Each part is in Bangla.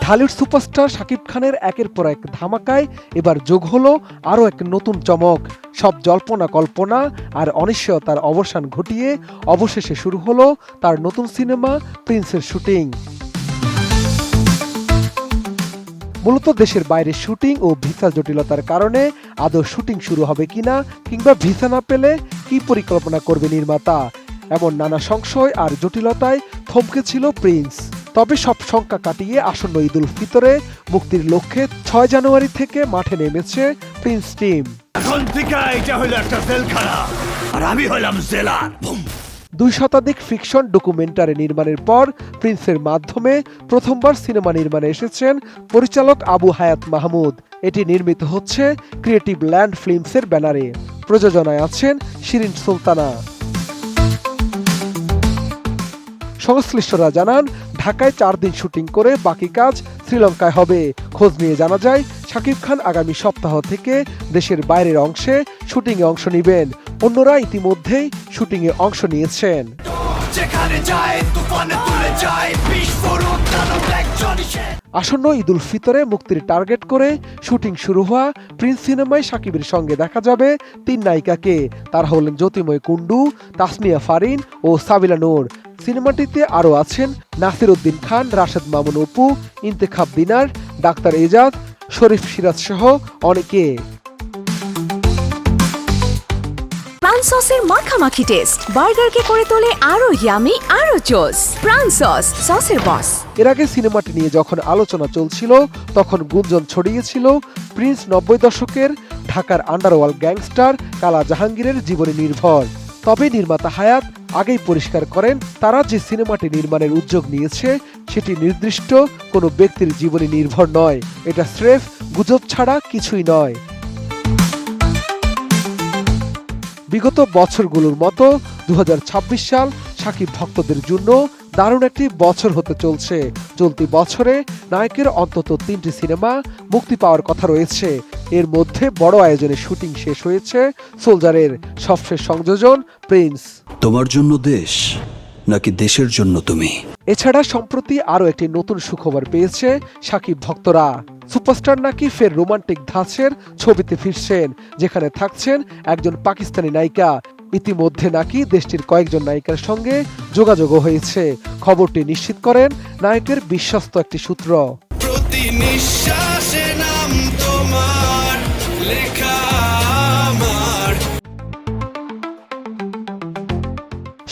ঢালিউড সুপারস্টার শাকিব খানের একের পর এক ধামাকায় এবার যোগ হলো আরও এক নতুন চমক। সব জল্পনা কল্পনা আর অনিশ্চয়তার অবসান ঘটিয়ে অবশেষে শুরু হলো তার নতুন সিনেমা প্রিন্সের শুটিং। মূলত দেশের বাইরে শুটিং ও ভিসা জটিলতার কারণে আদৌ শুটিং শুরু হবে কিনা, কিংবা ভিসা না পেলে কি পরিকল্পনা করবে নির্মাতা, এমন নানা সংশয় আর জটিলতায় থমকে ছিল প্রিন্স। তবে সব শঙ্কা কাটিয়ে আসন্ন ঈদুল ফিতরে মুক্তির লক্ষ্যে ৬ জানুয়ারি থেকে মাঠে নেমেছে প্রিন্স টিম। ২ শতাধিক ফিকশন ডকুমেন্টারি নির্মাণের পর প্রিন্সের মাধ্যমে প্রথমবার সিনেমা নির্মাণে এসেছেন পরিচালক আবু হায়াত মাহমুদ। এটি নির্মিত হচ্ছে ক্রিয়েটিভ ল্যান্ড ফিল্মসের ব্যানারে। প্রযোজনায় আছেন শিরিন সুলতানা। সংশ্লিষ্টরা জানান, ঢাকায় ৪ দিন শুটিং করে বাকি কাজ শ্রীলঙ্কায় হবে। খোঁজ নিয়ে জানা যায়, শাকিব খান আগামী সপ্তাহ থেকে দেশের বাইরের অংশে শুটিংয়ে অংশ নেবেন। অন্যরা ইতিমধ্যেই শুটিংয়ে অংশ নিয়েছেন। আসন্ন ঈদুল ফিতরে মুক্তির টার্গেট করে শুটিং শুরু হওয়া প্রিন্স সিনেমায় শাকিবের সঙ্গে দেখা যাবে ৩ নায়িকাকে। তারা হলেন জ্যোতির্ময় কুন্ডু, তাসনিয়া ফারিন ও সাবিলা নূর। সিনেমাটিতে আরও আছেন নাসির উদ্দিন খান, রাশেদ মামুন অপু, ইন্তেখাব দিনার, ডাক্তার এজাজ, শরীফ সিরাজ সহ অনেকে। প্রাণ সসের মাখামাখি টেস্ট বার্গারকে করে তোলে আরো ইয়ামি, আরো জোস। প্রাণ সসের বস। এর আগে সিনেমাটি নিয়ে যখন আলোচনা চলছিল, তখন গুঞ্জন ছড়িয়েছিল প্রিন্স ৯০ দশকের ঢাকার আন্ডারওয়ার্ল্ড গ্যাংস্টার কালা জাহাঙ্গীরের জীবনী নির্ভর। তবে নির্মাতা হায়াত আগেই পরিষ্কার করেন, তারা যে সিনেমাটি নির্মাণের উদ্যোগ নিয়েছে সেটি নির্দিষ্ট কোনো ব্যক্তির জীবনী নির্ভর নয়। এটা স্রেফ গুজব ছাড়া কিছুই নয়। বিগত বছরগুলোর মতো ২০২৬ সাল শাকিব ভক্তদের জন্য দারুণ একটি বছর হতে চলছে। চলতি বছরে নায়কের অন্তত ৩টি সিনেমা মুক্তি পাওয়ার কথা রয়েছে। এর মধ্যে বড় আয়োজনে শুটিং শেষ হয়েছে সোলজারের, সবশেষ সংযোজন প্রিন্স। তোমার জন্য দেশ নাকি দেশের জন্য তুমি? এছাড়া সম্প্রতি আরও একটি নতুন সুখবর পেয়েছে শাকিব ভক্তরা। সুপারস্টার নাকি ফের রোমান্টিক ধাঁচের ছবিতে ফিরছেন, যেখানে থাকছেন একজন পাকিস্তানি নায়িকা। ইতিমধ্যে নাকি দেশটির কয়েকজন নায়িকার সঙ্গে যোগাযোগও হয়েছে। খবরটি নিশ্চিত করেন নায়কের বিশ্বস্ত একটি সূত্র।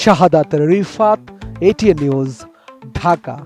শাহাদাত রিফাত, ATN নিউজ, ঢাকা।